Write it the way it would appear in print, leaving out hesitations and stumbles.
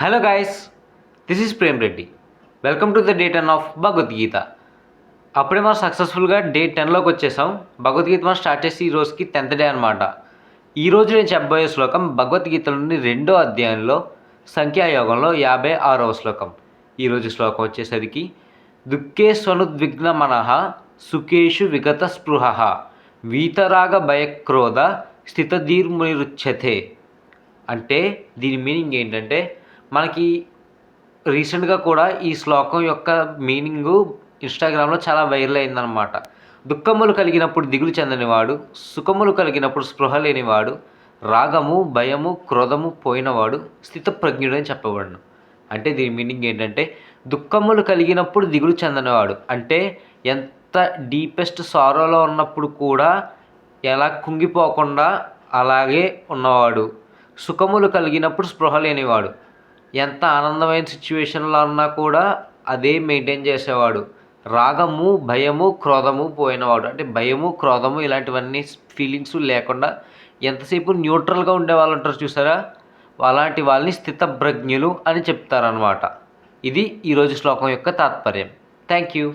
Hello guys, this is Prem Reddy. Welcome to the day 10 of Bhagavad Gita. అప్పుడే మనం సక్సెస్ఫుల్గా డే 10లోకి వచ్చేసాం. భగవద్గీత మనం స్టార్ట్ చేసి ఈ రోజుకి 10th డే అనమాట. ఈరోజు నేను చెప్పబోయే శ్లోకం భగవద్గీతలోని 2వ అధ్యాయంలో సంఖ్యాయోగంలో 56వ శ్లోకం. ఈరోజు శ్లోకం వచ్చేసరికి దుఃఖే స్వనుద్విగ్న మనః సుఖేషు విగత స్పృహ వీతరాగ భయక్రోధ స్థితధీర్మునిరుచ్యతే. అంటే దీని మీనింగ్ ఏంటంటే, మనకి రీసెంట్గా కూడా ఈ శ్లోకం యొక్క మీనింగు ఇన్స్టాగ్రామ్లో చాలా వైరల్ అయిందనమాట. దుఃఖములు కలిగినప్పుడు దిగులు చెందనివాడు, సుఖములు కలిగినప్పుడు స్పృహ లేనివాడు, రాగము భయము క్రోధము పోయినవాడు స్థితప్రజ్ఞుడు అని చెప్పబడును. అంటే దీని మీనింగ్ ఏంటంటే, దుఃఖములు కలిగినప్పుడు దిగులు చెందనివాడు అంటే ఎంత డీపెస్ట్ సారోలో ఉన్నప్పుడు కూడా ఎలా కుంగిపోకుండా అలాగే ఉన్నవాడు. సుఖములు కలిగినప్పుడు స్పృహ లేనివాడు, ఎంత ఆనందమైన సిచ్యువేషన్లో ఉన్నా కూడా అదే మెయింటైన్ చేసేవాడు. రాగము భయము క్రోధము పోయినవాడు అంటే భయము క్రోధము ఇలాంటివన్నీ ఫీలింగ్స్ లేకుండా ఎంతసేపు న్యూట్రల్గా ఉండే వాళ్ళు ఉంటారు చూసారా, అలాంటి వాళ్ళని స్థితప్రజ్ఞులు అని చెప్తారనమాట. ఇది ఈరోజు శ్లోకం యొక్క తాత్పర్యం. Thank you.